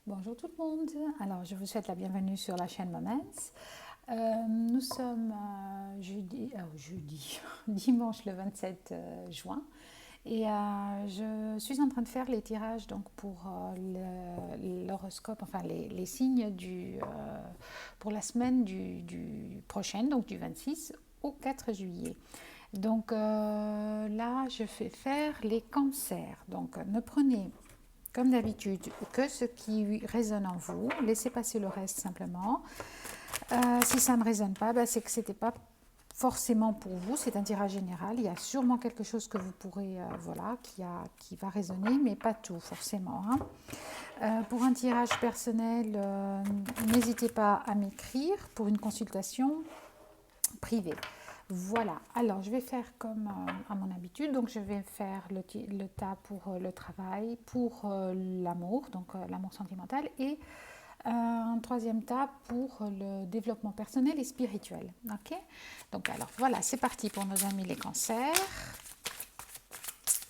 Bonjour tout le monde. Alors, je vous souhaite la bienvenue sur la chaîne Moments. Nous sommes dimanche le 27 juin et je suis en train de faire les tirages donc pour l'horoscope, enfin les signes pour la semaine du prochaine, donc du 26 au 4 juillet. Donc là, je fais faire les cancers. Donc ne prenez comme d'habitude, que ce qui résonne en vous, laissez passer le reste simplement. Si ça ne résonne pas, c'est que ce n'était pas forcément pour vous, c'est un tirage général. Il y a sûrement quelque chose que vous pourrez, qui va résonner, mais pas tout forcément. Pour un tirage personnel, n'hésitez pas à m'écrire pour une consultation privée. Voilà, alors je vais faire comme à mon habitude, donc je vais faire le tas pour le travail, pour l'amour, donc l'amour sentimental, et un troisième tas pour le développement personnel et spirituel. Ok. Donc alors voilà, c'est parti pour nos amis les cancers.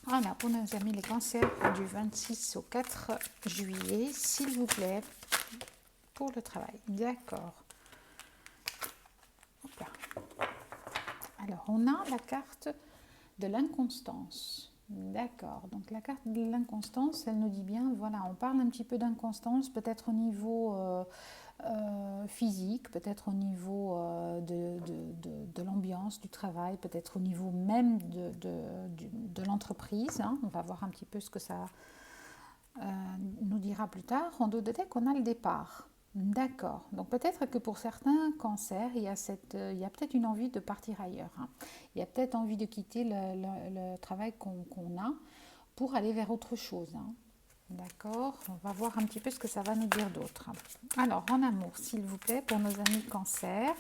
Voilà, pour nos amis les cancers du 26 au 4 juillet, s'il vous plaît, pour le travail. D'accord. Hop là. Alors, on a la carte de l'inconstance. D'accord. Donc, la carte de l'inconstance, elle nous dit bien, voilà, on parle un petit peu d'inconstance, peut-être au niveau physique, peut-être au niveau de l'ambiance du travail, peut-être au niveau même de l'entreprise. On va voir un petit peu ce que ça nous dira plus tard. En dos de deck, on a le départ. D'accord. Donc peut-être que pour certains cancers, il y a peut-être une envie de partir ailleurs. Il y a peut-être envie de quitter le travail qu'on a pour aller vers autre chose. D'accord. On va voir un petit peu ce que ça va nous dire d'autre. Alors, en amour, s'il vous plaît, pour nos amis cancers.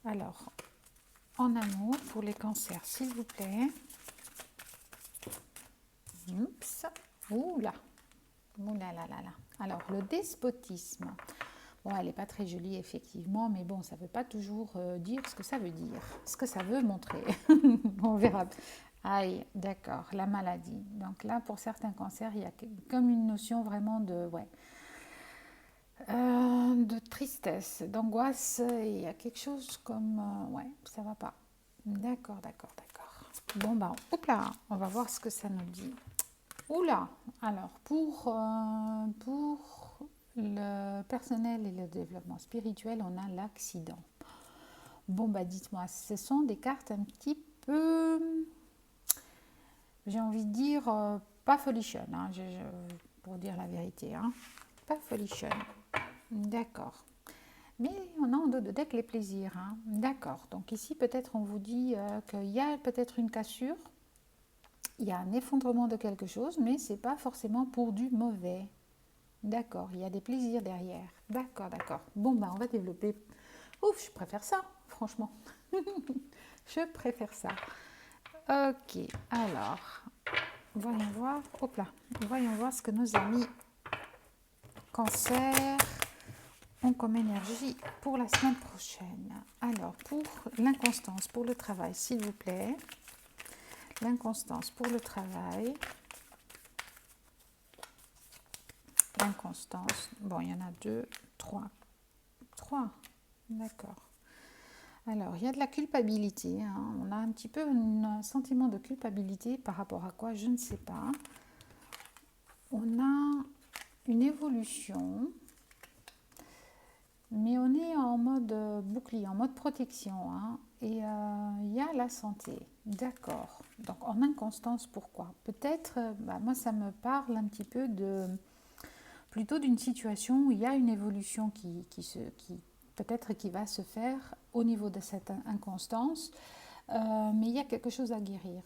Alors, en amour, pour les cancers, s'il vous plaît. Oups. Ouh là. Ouh là là là là. Alors, le despotisme. Bon, elle n'est pas très jolie, effectivement, mais bon, ça ne veut pas toujours dire ce que ça veut dire, ce que ça veut montrer. On verra. Aïe, d'accord, la maladie. Donc là, pour certains cancers, il y a comme une notion vraiment de tristesse, d'angoisse. Il y a quelque chose comme, ouais, ça va pas. D'accord, d'accord, d'accord. Bon, ben, hop là, on va voir ce que ça nous dit. Oula, alors pour le personnel et le développement spirituel, on a l'accident. Bon, bah dites-moi, ce sont des cartes un petit peu, j'ai envie de dire, pas folichonne, pour dire la vérité. Pas folichonne. D'accord. Mais on a en dos de deck les plaisirs. D'accord. Donc ici, peut-être on vous dit qu'il y a peut-être une cassure, il y a un effondrement de quelque chose, mais c'est pas forcément pour du mauvais. D'accord, il y a des plaisirs derrière. D'accord, d'accord. Bon, bah, on va développer. Ouf, je préfère ça, franchement. Je préfère ça. Ok, alors, voyons voir. Hop là, voyons voir ce que nos amis cancer ont comme énergie pour la semaine prochaine. Alors, pour l'inconstance, pour le travail, s'il vous plaît. L'inconstance pour le travail. L'inconstance. Bon, il y en a deux, trois. Trois, d'accord. Alors, il y a de la culpabilité. On a un petit peu un sentiment de culpabilité par rapport à quoi, je ne sais pas. On a une évolution, mais on est en mode bouclier, en mode protection. Et il y a la santé. D'accord. Donc, en inconstance, pourquoi? Peut-être, moi, ça me parle un petit peu plutôt d'une situation où il y a une évolution qui peut-être qui va se faire au niveau de cette inconstance, mais il y a quelque chose à guérir.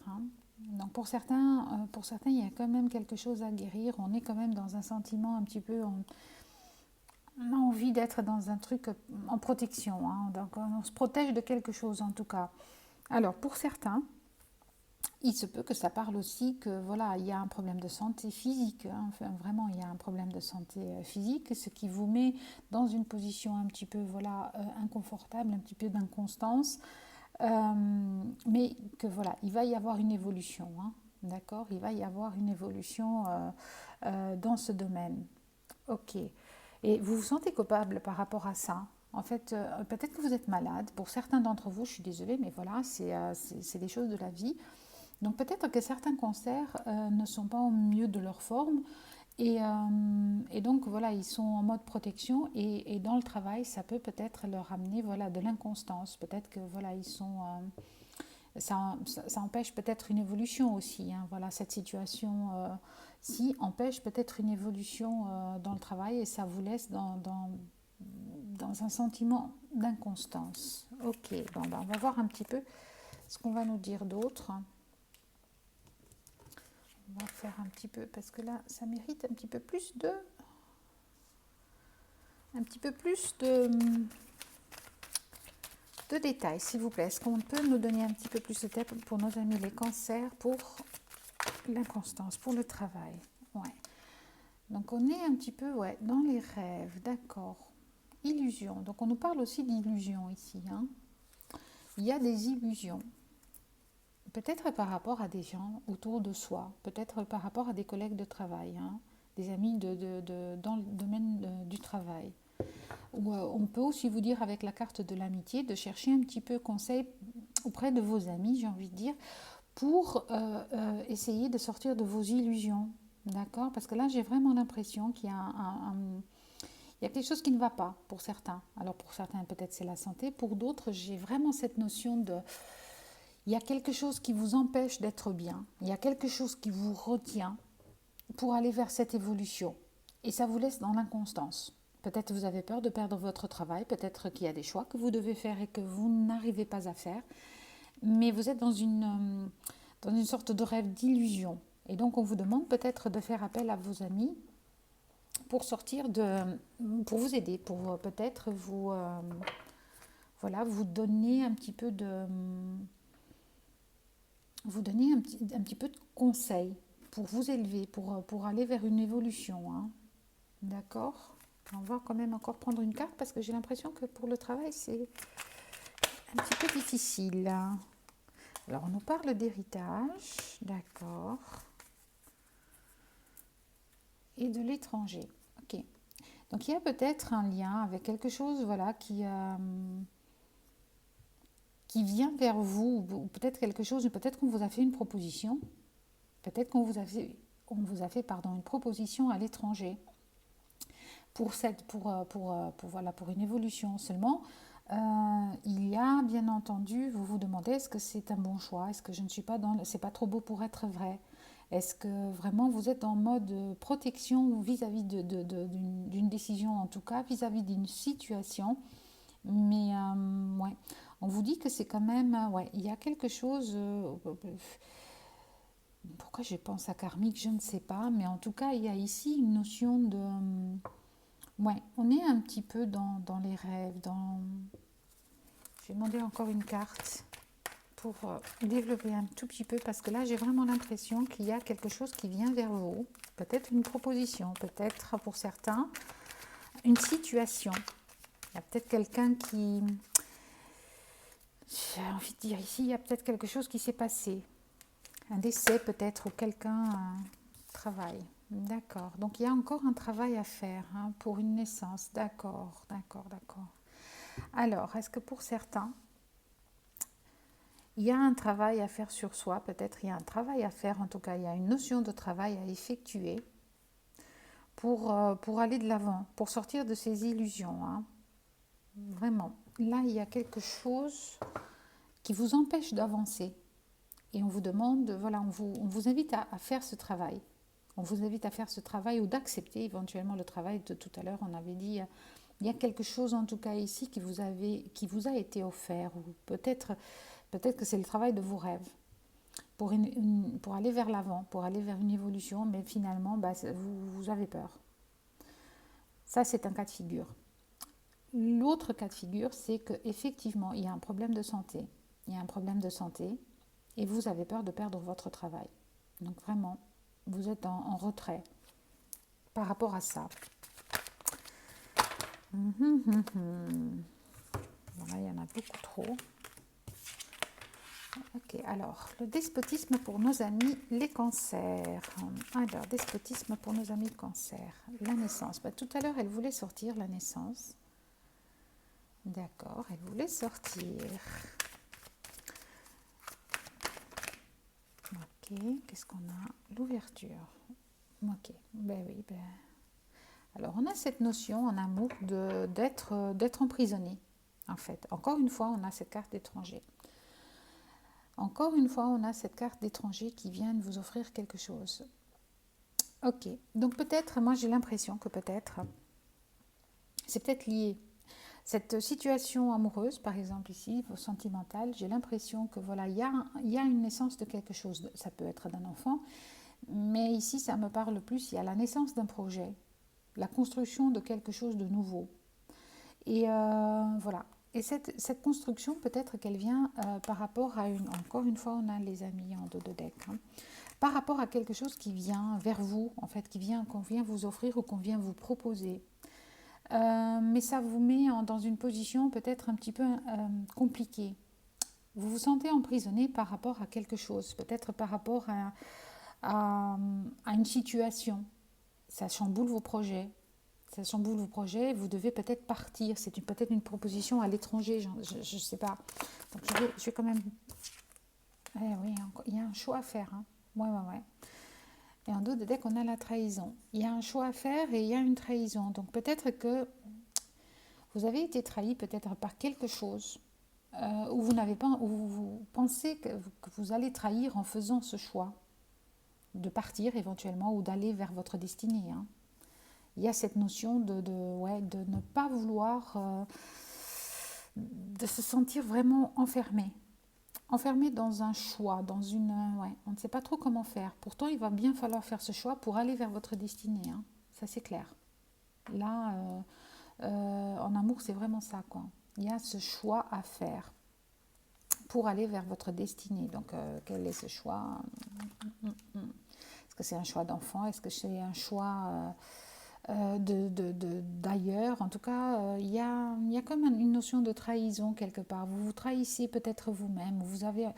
Donc pour certains, il y a quand même quelque chose à guérir. On est quand même dans un sentiment un petit peu, on a envie d'être dans un truc en protection. Donc on se protège de quelque chose en tout cas. Alors pour certains, il se peut que ça parle aussi que voilà, il y a un problème de santé physique. Enfin, vraiment, il y a un problème de santé physique, ce qui vous met dans une position un petit peu inconfortable, un petit peu d'inconstance. Mais que voilà, il va y avoir une évolution. D'accord. Il va y avoir une évolution dans ce domaine. Ok. Et vous vous sentez coupable par rapport à ça? En fait, peut-être que vous êtes malade. Pour certains d'entre vous, je suis désolée, mais voilà, c'est des choses de la vie. Donc peut-être que certains cancers ne sont pas au mieux de leur forme et donc voilà, ils sont en mode protection et dans le travail, ça peut peut-être leur amener voilà, de l'inconstance. Peut-être que voilà, ils sont, ça empêche peut-être une évolution aussi. Hein. Voilà, cette situation-ci empêche peut-être une évolution dans le travail et ça vous laisse dans un sentiment d'inconstance. Ok, bon, ben, on va voir un petit peu ce qu'on va nous dire d'autre. On va faire un petit peu, parce que là, ça mérite un petit peu plus de détails, s'il vous plaît. Est-ce qu'on peut nous donner un petit peu plus de thèmes pour nos amis les cancers, pour l'inconstance, pour le travail? Ouais. Donc on est un petit peu ouais, dans les rêves, d'accord. Illusions. Donc on nous parle aussi d'illusions ici. Hein. Il y a des illusions. Peut-être par rapport à des gens autour de soi, peut-être par rapport à des collègues de travail, hein, des amis dans le domaine du travail. Ou on peut aussi vous dire avec la carte de l'amitié de chercher un petit peu conseil auprès de vos amis, j'ai envie de dire, pour essayer de sortir de vos illusions. D'accord? Parce que là, j'ai vraiment l'impression qu'il y a il y a quelque chose qui ne va pas pour certains. Alors pour certains, peut-être c'est la santé. Pour d'autres, j'ai vraiment cette notion de il y a quelque chose qui vous empêche d'être bien, il y a quelque chose qui vous retient pour aller vers cette évolution. Et ça vous laisse dans l'inconstance. Peut-être vous avez peur de perdre votre travail, peut-être qu'il y a des choix que vous devez faire et que vous n'arrivez pas à faire, mais vous êtes dans une sorte de rêve d'illusion. Et donc on vous demande peut-être de faire appel à vos amis pour pour vous aider, pour peut-être voilà, vous donner un petit peu un petit peu de conseils pour vous élever, pour aller vers une évolution. Hein. D'accord? On va quand même encore prendre une carte parce que j'ai l'impression que pour le travail, c'est un petit peu difficile. Alors, on nous parle d'héritage, d'accord, et de l'étranger. Ok. Donc, il y a peut-être un lien avec quelque chose voilà, qui vient vers vous, ou peut-être quelque chose, peut-être qu'on vous a fait une proposition, peut-être on vous a fait pardon, une proposition à l'étranger voilà, pour une évolution. Seulement, il y a bien entendu, vous vous demandez est-ce que c'est un bon choix? Est-ce que je ne suis pas c'est pas trop beau pour être vrai? Est-ce que vraiment vous êtes en mode protection vis-à-vis d'une décision, en tout cas vis-à-vis d'une situation? Mais ouais, on vous dit que c'est quand même, ouais, il y a quelque chose. Pourquoi je pense à karmique, je ne sais pas, mais en tout cas, il y a ici une notion de. Ouais, on est un petit peu dans les rêves, Je vais demander encore une carte pour développer un tout petit peu, parce que là, j'ai vraiment l'impression qu'il y a quelque chose qui vient vers vous. Peut-être une proposition, peut-être pour certains, une situation. Il y a peut-être quelqu'un qui... J'ai envie de dire ici, il y a peut-être quelque chose qui s'est passé. Un décès peut-être, ou quelqu'un travaille. D'accord. Donc il y a encore un travail à faire hein, pour une naissance. D'accord, d'accord, d'accord. Alors, est-ce que pour certains, il y a un travail à faire sur soi? Peut-être il y a un travail à faire, en tout cas, il y a une notion de travail à effectuer pour aller de l'avant, pour sortir de ces illusions. Hein. Vraiment. Là, il y a quelque chose qui vous empêche d'avancer. Et on vous demande, voilà, on vous invite à faire ce travail. On vous invite à faire ce travail ou d'accepter éventuellement le travail de tout à l'heure. On avait dit, il y a quelque chose en tout cas ici qui vous a été offert. Ou peut-être que c'est le travail de vos rêves. Pour aller vers l'avant, pour aller vers une évolution. Mais finalement, bah, vous avez peur. Ça, c'est un cas de figure. L'autre cas de figure, c'est qu'effectivement, il y a un problème de santé. Il y a un problème de santé et vous avez peur de perdre votre travail. Donc vraiment, vous êtes en retrait par rapport à ça. Voilà, il y en a beaucoup trop. Ok, alors, le despotisme pour nos amis les cancers. Alors, despotisme pour nos amis cancers. La naissance. Bah, tout à l'heure, elle voulait sortir la naissance. D'accord, elle voulait sortir. Ok, qu'est-ce qu'on a? L'ouverture. Ok, ben oui, ben. Alors, on a cette notion en amour d'être emprisonné, en fait. Encore une fois, on a cette carte d'étranger. Encore une fois, on a cette carte d'étranger qui vient de vous offrir quelque chose. Ok, donc peut-être, moi j'ai l'impression que peut-être, c'est peut-être lié. Cette situation amoureuse, par exemple ici, sentimentale, j'ai l'impression que voilà, il y a une naissance de quelque chose. Ça peut être d'un enfant, mais ici ça me parle plus, il y a la naissance d'un projet, la construction de quelque chose de nouveau. Et voilà. Et cette construction, peut-être qu'elle vient par rapport à une... Encore une fois, on a les amis en dos de deck. Hein, par rapport à quelque chose qui vient vers vous, en fait, qu'on vient vous offrir ou qu'on vient vous proposer. Mais ça vous met dans une position peut-être un petit peu compliquée. Vous vous sentez emprisonné par rapport à quelque chose, peut-être par rapport à une situation. Ça chamboule vos projets. Ça chamboule vos projets, vous devez peut-être partir. C'est peut-être une proposition à l'étranger, je ne sais pas. Donc je vais quand même... oui, il y a un choix à faire. Hein. Ouais. Et en dos de deck, on a la trahison. Il y a un choix à faire et il y a une trahison. Donc peut-être que vous avez été trahi peut-être par quelque chose où vous n'avez pas, où vous pensez que vous allez trahir en faisant ce choix de partir éventuellement ou d'aller vers votre destinée. Hein. Il y a cette notion de ne pas vouloir, de se sentir vraiment enfermé. Enfermé dans un choix, dans une... ouais, on ne sait pas trop comment faire. Pourtant, il va bien falloir faire ce choix pour aller vers votre destinée. Hein. Ça, c'est clair. Là, en amour, c'est vraiment ça, quoi. Il y a ce choix à faire pour aller vers votre destinée. Donc, quel est ce choix? Est-ce que c'est un choix d'enfant? Est-ce que c'est un choix d'ailleurs? En tout cas, il y a comme une notion de trahison quelque part. Vous vous trahissez peut-être vous-même. Vous avez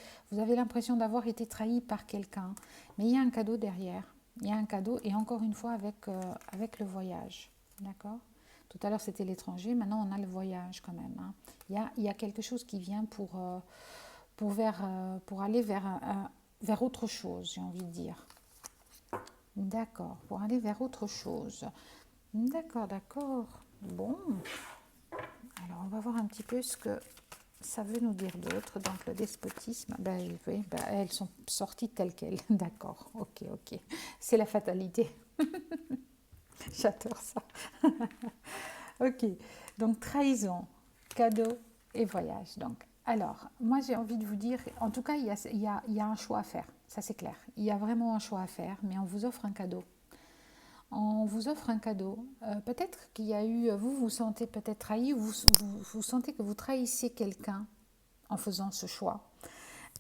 l'impression d'avoir été trahi par quelqu'un. Mais il y a un cadeau derrière. Il y a un cadeau, et encore une fois avec le voyage. D'accord? Tout à l'heure, c'était l'étranger. Maintenant, on a le voyage quand même. Hein. Il y a quelque chose qui vient pour aller vers autre chose, j'ai envie de dire. D'accord, pour aller vers autre chose. D'accord. Bon, alors on va voir un petit peu ce que ça veut nous dire d'autre. Donc le despotisme, oui, elles sont sorties telles quelles. D'accord, ok. C'est la fatalité. J'adore ça. Ok, donc trahison, cadeau et voyage. Donc, alors, moi j'ai envie de vous dire, en tout cas, il y a un choix à faire, ça c'est clair. Il y a vraiment un choix à faire, mais on vous offre un cadeau. On vous offre un cadeau. Peut-être qu'il y a eu, vous vous sentez peut-être trahi, ou vous sentez que vous trahissez quelqu'un en faisant ce choix.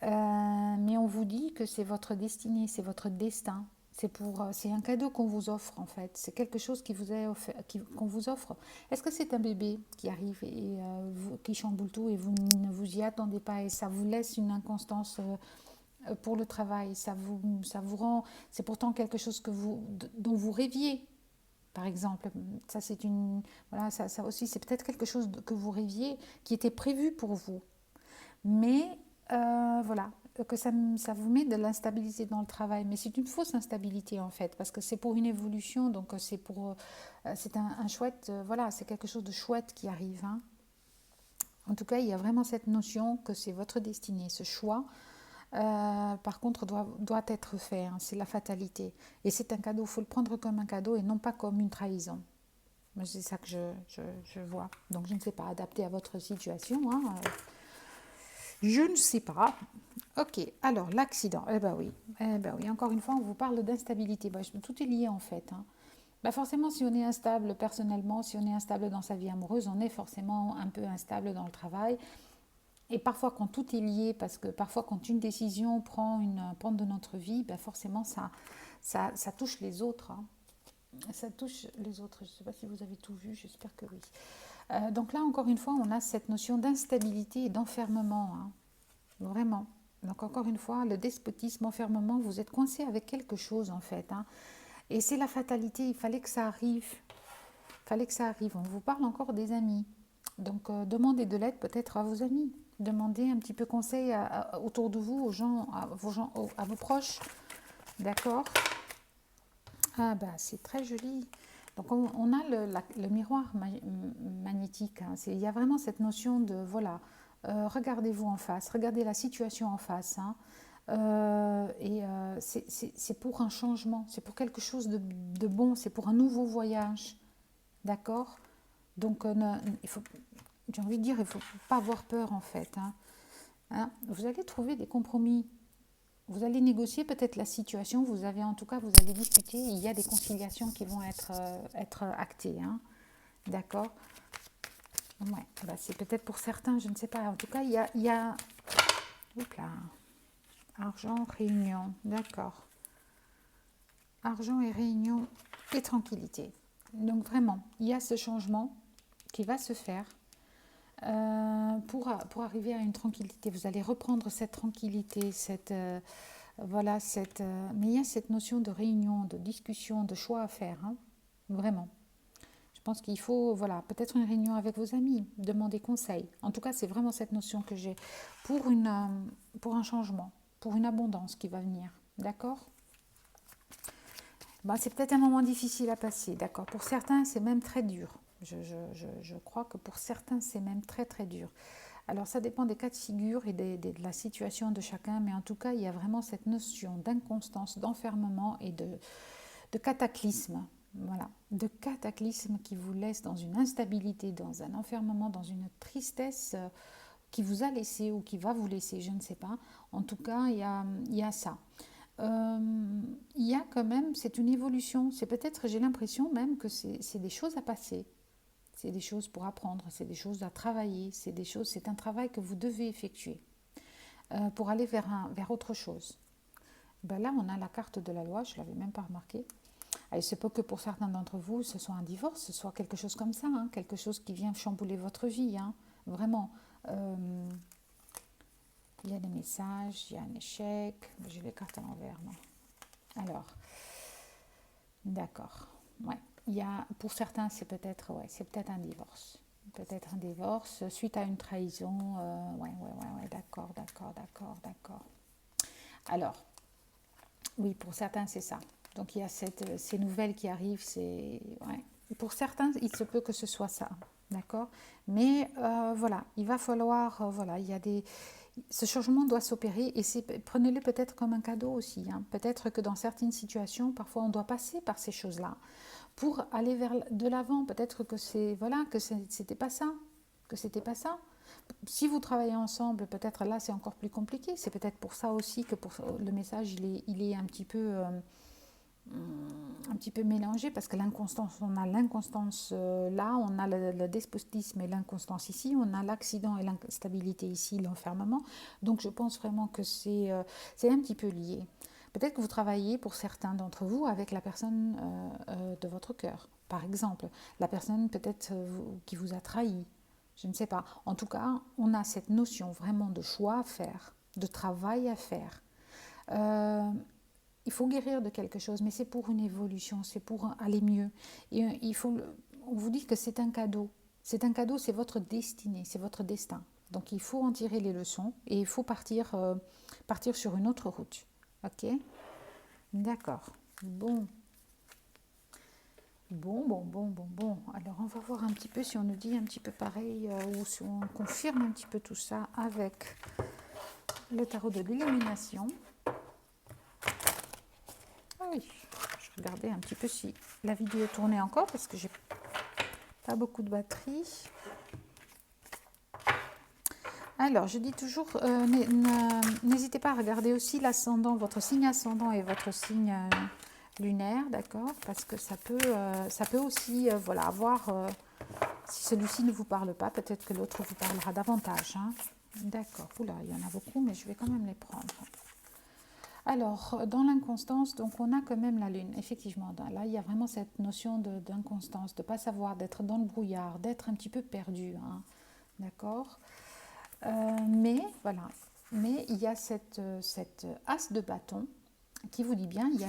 Mais on vous dit que c'est votre destinée, c'est votre destin. C'est un cadeau qu'on vous offre en fait. C'est quelque chose qui vous est offert, qu'on vous offre. Est-ce que c'est un bébé qui arrive et qui chamboule tout et vous ne vous y attendez pas et ça vous laisse une inconstance pour le travail, ça vous rend, c'est pourtant quelque chose dont vous rêviez, par exemple. Ça c'est voilà, ça aussi c'est peut-être quelque chose que vous rêviez, qui était prévu pour vous, mais voilà, que ça vous met de l'instabilité dans le travail, mais c'est une fausse instabilité en fait, parce que c'est pour une évolution, donc c'est un chouette, voilà, c'est quelque chose de chouette qui arrive. Hein. En tout cas, il y a vraiment cette notion que c'est votre destinée, ce choix. Par contre, doit être fait. Hein, c'est la fatalité. Et c'est un cadeau. Il faut le prendre comme un cadeau et non pas comme une trahison. Moi, c'est ça que je vois. Donc, je ne sais pas, adapté à votre situation. Hein, je ne sais pas. Ok, alors l'accident. Eh ben oui, encore une fois, on vous parle d'instabilité. Tout est lié en fait. Hein. Forcément, si on est instable personnellement, si on est instable dans sa vie amoureuse, on est forcément un peu instable dans le travail. Et parfois, quand tout est lié, parce que parfois, quand une décision prend une pente de notre vie, forcément, ça touche les autres. Hein. Ça touche les autres. Je ne sais pas si vous avez tout vu, j'espère que oui. Donc là, encore une fois, on a cette notion d'instabilité et d'enfermement. Hein. Vraiment. Donc encore une fois, le despotisme, enfermement, vous êtes coincé avec quelque chose en fait. Hein. Et c'est la fatalité, il fallait que ça arrive. Il fallait que ça arrive. On vous parle encore des amis. Donc demandez de l'aide peut-être à vos amis. Demandez un petit peu conseil autour de vous, à vos proches. D'accord. Ah bah c'est très joli. Donc on a le miroir magnétique. Hein. Il y a vraiment cette notion de, voilà, regardez-vous en face, regardez la situation en face. Hein. C'est pour un changement, c'est pour quelque chose de bon, c'est pour un nouveau voyage. D'accord. Donc j'ai envie de dire, il ne faut pas avoir peur en fait. Hein. Hein. Vous allez trouver des compromis. Vous allez négocier peut-être la situation, vous allez discuter, il y a des conciliations qui vont être actées. Hein. D'accord. Ouais, bah c'est peut-être pour certains, je ne sais pas. En tout cas, il y a oups là, argent, réunion, d'accord. Argent et réunion et tranquillité. Donc vraiment, il y a ce changement qui va se faire pour arriver à une tranquillité. Vous allez reprendre cette tranquillité, mais il y a cette notion de réunion, de discussion, de choix à faire, hein, vraiment. Je pense qu'il faut, voilà, peut-être une réunion avec vos amis, demander conseil. En tout cas, c'est vraiment cette notion que j'ai pour un changement, pour une abondance qui va venir. D'accord. Ben, c'est peut-être un moment difficile à passer, d'accord. Pour certains, c'est même très dur. Je crois que pour certains, c'est même très très dur. Alors ça dépend des cas de figure et de la situation de chacun, mais en tout cas, il y a vraiment cette notion d'inconstance, d'enfermement et de cataclysme. Voilà, de cataclysme qui vous laisse dans une instabilité, dans un enfermement, dans une tristesse qui vous a laissé ou qui va vous laisser, je ne sais pas. En tout cas, il y a ça. Il y a quand même, c'est une évolution. C'est peut-être, j'ai l'impression même que c'est des choses à passer. C'est des choses pour apprendre, c'est des choses à travailler, c'est un travail que vous devez effectuer pour aller vers autre chose. Ben là, on a la carte de la loi, je ne l'avais même pas remarqué. Il se peut que pour certains d'entre vous, ce soit un divorce, ce soit quelque chose comme ça, hein, quelque chose qui vient chambouler votre vie, hein, vraiment. Il y a des messages, il y a un échec. J'ai les cartes à l'envers, non. Alors, d'accord. Ouais. Pour certains, c'est peut-être un divorce. Peut-être un divorce suite à une trahison. Ouais, d'accord. Alors, oui, pour certains, c'est ça. Donc, il y a ces nouvelles qui arrivent. Ouais. Pour certains, il se peut que ce soit ça. D'accord. Mais voilà, il va falloir. Voilà, ce changement doit s'opérer et prenez-le peut-être comme un cadeau aussi. Hein. Peut-être que dans certaines situations, parfois, on doit passer par ces choses-là pour aller vers de l'avant. Peut-être que c'était pas ça, Si vous travaillez ensemble, peut-être là c'est encore plus compliqué. C'est peut-être pour ça aussi que le message il est un petit peu mélangé parce que l'inconstance, on a l'inconstance là, on a le despotisme et l'inconstance ici, on a l'accident et l'instabilité ici, l'enfermement. Donc je pense vraiment que c'est un petit peu lié. Peut-être que vous travaillez pour certains d'entre vous avec la personne de votre cœur. Par exemple, la personne peut-être qui vous a trahi. Je ne sais pas. En tout cas, on a cette notion vraiment de choix à faire, de travail à faire. Il faut guérir de quelque chose, mais c'est pour une évolution, c'est pour aller mieux. Et on vous dit que c'est un cadeau. C'est un cadeau, c'est votre destinée, c'est votre destin. Donc il faut en tirer les leçons et il faut partir sur une autre route. Ok. D'accord. Bon. Alors on va voir un petit peu si on nous dit un petit peu pareil ou si on confirme un petit peu tout ça avec le tarot de l'illumination. Ah oui, je regardais un petit peu si la vidéo tournait encore parce que j'ai pas beaucoup de batterie. Alors, je dis toujours, n'hésitez pas à regarder aussi l'ascendant, votre signe ascendant et votre signe lunaire, d'accord? Parce que ça peut aussi, avoir, si celui-ci ne vous parle pas, peut-être que l'autre vous parlera davantage. Hein. D'accord, oula, il y en a beaucoup, mais je vais quand même les prendre. Alors, dans l'inconstance, donc on a quand même la lune, effectivement. Là, il y a vraiment cette notion d'inconstance, de ne pas savoir, d'être dans le brouillard, d'être un petit peu perdu. Hein. D'accord. Mais voilà, mais il y a cette as de bâton qui vous dit bien, il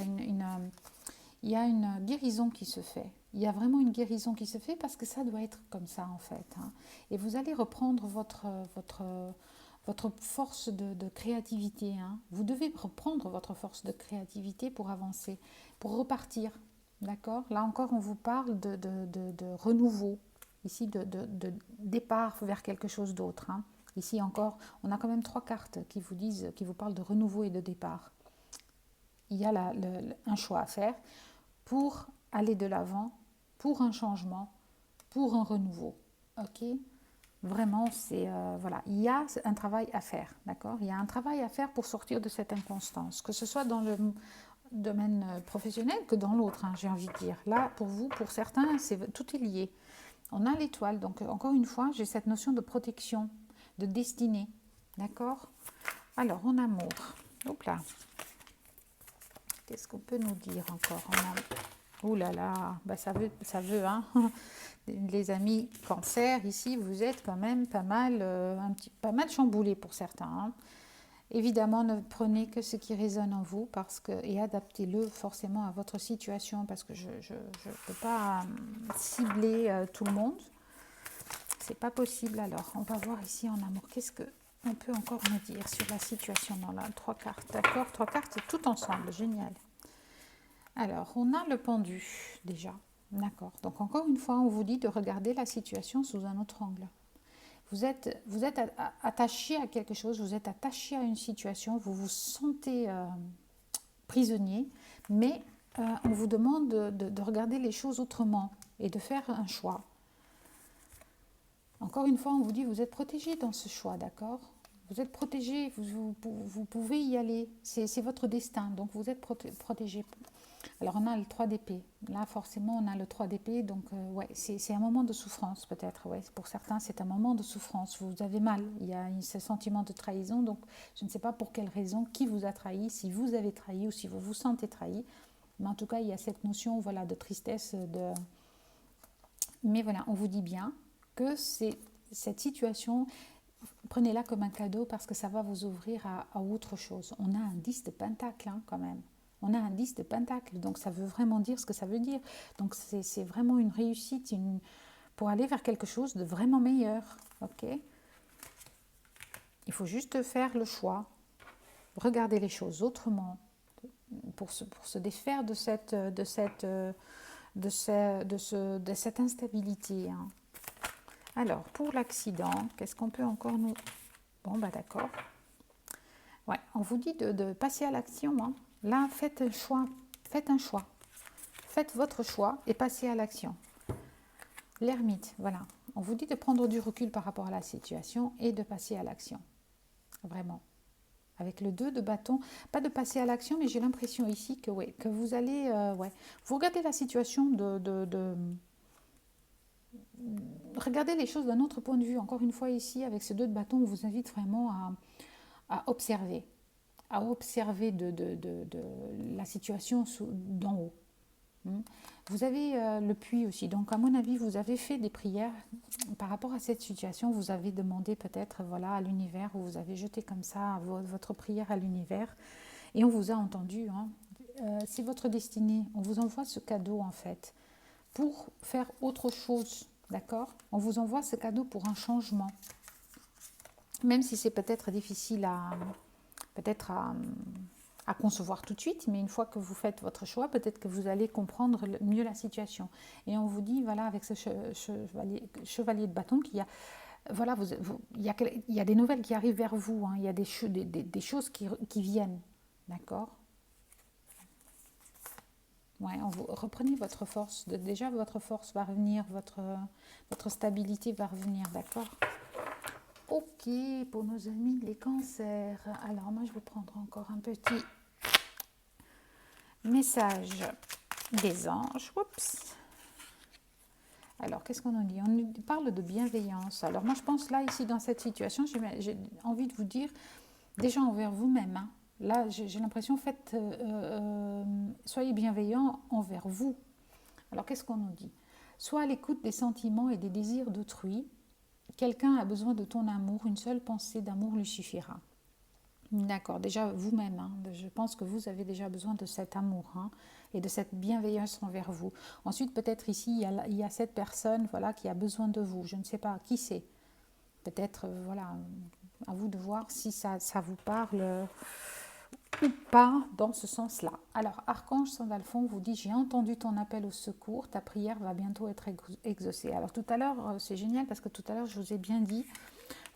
y a une guérison qui se fait. Il y a vraiment une guérison qui se fait parce que ça doit être comme ça en fait. Hein. Et vous allez reprendre votre force de créativité. Hein. Vous devez reprendre votre force de créativité pour avancer, pour repartir. D'accord? Là encore, on vous parle de renouveau. Ici, de départ vers quelque chose d'autre. Hein. Ici encore, on a quand même 3 cartes qui vous disent, qui vous parlent de renouveau et de départ. Il y a un choix à faire pour aller de l'avant, pour un changement, pour un renouveau. Ok? Vraiment, c'est voilà, il y a un travail à faire, d'accord? Il y a un travail à faire pour sortir de cette inconstance, que ce soit dans le domaine professionnel que dans l'autre, hein, j'ai envie de dire. Là, pour vous, pour certains, tout est lié. On a l'étoile, donc encore une fois, j'ai cette notion de protection, de destinée, d'accord? Alors, en amour, hop là, qu'est-ce qu'on peut nous dire encore en amour? Ouh là là, bah ça veut, hein. Les amis cancer, ici, vous êtes quand même pas mal, pas mal chamboulés pour certains. Hein. Évidemment, ne prenez que ce qui résonne en vous et adaptez-le forcément à votre situation parce que je ne peux pas cibler tout le monde. C'est pas possible alors. On va voir ici en amour. Qu'est-ce qu'on peut encore me dire sur la situation dans la 3 cartes? D'accord, 3 cartes tout ensemble, génial. Alors, on a le pendu déjà. D'accord. Donc encore une fois, on vous dit de regarder la situation sous un autre angle. Vous êtes attaché à quelque chose, vous êtes attaché à une situation, vous vous sentez prisonnier, mais on vous demande de regarder les choses autrement et de faire un choix. Encore une fois, on vous dit vous êtes protégé dans ce choix, d'accord? Vous êtes protégé, vous pouvez y aller, c'est votre destin, donc vous êtes protégé. Alors on a le 3 d'épée, là forcément on a le 3 d'épée, donc ouais, c'est un moment de souffrance peut-être, ouais. Pour certains c'est un moment de souffrance, vous avez mal, il y a ce sentiment de trahison, donc je ne sais pas pour quelle raison, qui vous a trahi, si vous avez trahi ou si vous vous sentez trahi, mais en tout cas il y a cette notion voilà, de tristesse, mais voilà, on vous dit bien que cette situation, prenez-la comme un cadeau parce que ça va vous ouvrir à autre chose. On a un 10 de pentacle hein, quand même. On a un 10 de pentacle, donc ça veut vraiment dire ce que ça veut dire. Donc c'est vraiment une réussite pour aller vers quelque chose de vraiment meilleur. Ok? Il faut juste faire le choix, regarder les choses autrement, pour se défaire de cette instabilité. Hein. Alors, pour l'accident, qu'est-ce qu'on peut encore nous... Bon, bah d'accord. Ouais, on vous dit de passer à l'action. Hein. Là, faites un choix. Faites un choix. Faites votre choix et passez à l'action. L'ermite, voilà. On vous dit de prendre du recul par rapport à la situation et de passer à l'action. Vraiment. Avec le 2 de bâton, pas de passer à l'action, mais j'ai l'impression ici que, ouais, que vous allez... ouais. Vous regardez la situation regardez les choses d'un autre point de vue. Encore une fois, ici, avec ce 2 de bâton, on vous invite vraiment à observer. À observer de la situation d'en haut. Vous avez le puits aussi. Donc, à mon avis, vous avez fait des prières par rapport à cette situation. Vous avez demandé peut-être voilà, à l'univers, ou vous avez jeté comme ça votre prière à l'univers. Et on vous a entendu. Hein. C'est votre destinée. On vous envoie ce cadeau, en fait, pour faire autre chose. D'accord? On vous envoie ce cadeau pour un changement. Même si c'est peut-être difficile à concevoir tout de suite, mais une fois que vous faites votre choix, peut-être que vous allez comprendre mieux la situation. Et on vous dit, voilà, avec ce chevalier de bâton, qu'il y a, voilà, il y a des nouvelles qui arrivent vers vous, hein, il y a des choses qui viennent, d'accord? Ouais, reprenez votre force, déjà votre force va revenir, votre stabilité va revenir, d'accord? Ok, pour nos amis les cancers. Alors moi je vais prendre encore un petit message des anges. Oups. Alors qu'est-ce qu'on nous dit? On nous parle de bienveillance. Alors moi je pense là ici dans cette situation, j'ai envie de vous dire déjà envers vous-même. Hein. Là j'ai l'impression, soyez bienveillants envers vous. Alors qu'est-ce qu'on nous dit? Sois à l'écoute des sentiments et des désirs d'autrui. Quelqu'un a besoin de ton amour, une seule pensée d'amour lui suffira. D'accord, déjà vous-même, hein, je pense que vous avez déjà besoin de cet amour, hein, et de cette bienveillance envers vous. Ensuite, peut-être ici, il y a cette personne, voilà, qui a besoin de vous. Je ne sais pas qui c'est. Peut-être, voilà, à vous de voir si ça vous parle ou pas dans ce sens-là. Alors, Archange Sandalphon vous dit: j'ai entendu ton appel au secours, ta prière va bientôt être exaucée. Alors tout à l'heure, c'est génial parce que tout à l'heure, je vous ai bien dit,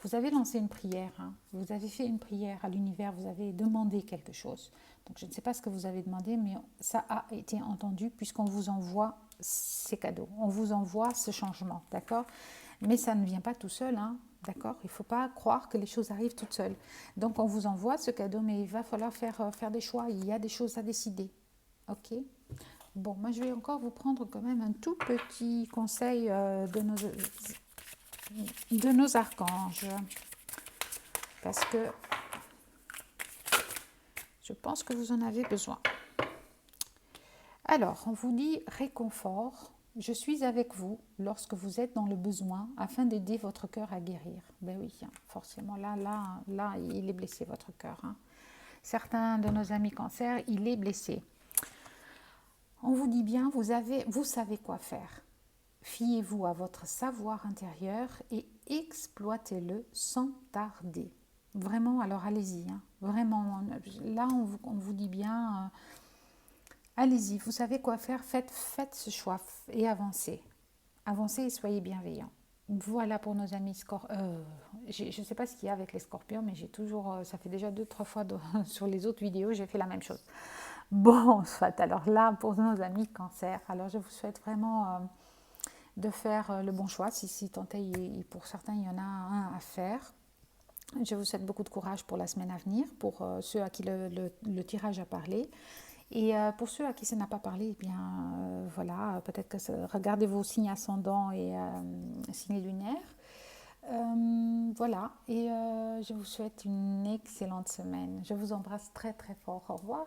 vous avez lancé une prière, hein. Vous avez fait une prière à l'univers, vous avez demandé quelque chose. Donc je ne sais pas ce que vous avez demandé, mais ça a été entendu puisqu'on vous envoie ces cadeaux, on vous envoie ce changement, d'accord? Mais ça ne vient pas tout seul, hein, d'accord? Il ne faut pas croire que les choses arrivent toutes seules. Donc on vous envoie ce cadeau, mais il va falloir faire des choix, il y a des choses à décider, ok? Bon, moi je vais encore vous prendre quand même un tout petit conseil de nos archanges. Parce que je pense que vous en avez besoin. Alors, on vous dit réconfort. Je suis avec vous lorsque vous êtes dans le besoin afin d'aider votre cœur à guérir. Ben oui, forcément, là, il est blessé, votre cœur, hein. Certains de nos amis cancer, il est blessé. On vous dit bien, vous savez quoi faire. Fiez-vous à votre savoir intérieur et exploitez-le sans tarder. Vraiment, alors allez-y, hein. Vraiment, là on vous dit bien, allez-y, vous savez quoi faire, faites ce choix et avancez. Avancez et soyez bienveillants. Voilà pour nos amis scorpions. Je ne sais pas ce qu'il y a avec les scorpions, mais j'ai toujours, ça fait déjà 2-3 fois sur les autres vidéos, j'ai fait la même chose. Bon, soit alors là, pour nos amis cancer, alors je vous souhaite vraiment de faire le bon choix, si tant est, pour certains, il y en a un à faire. Je vous souhaite beaucoup de courage pour la semaine à venir, pour ceux à qui le tirage a parlé. Et pour ceux à qui ça n'a pas parlé, eh bien voilà, peut-être que regardez vos signes ascendants et signes lunaires. Voilà, et je vous souhaite une excellente semaine. Je vous embrasse très très fort. Au revoir.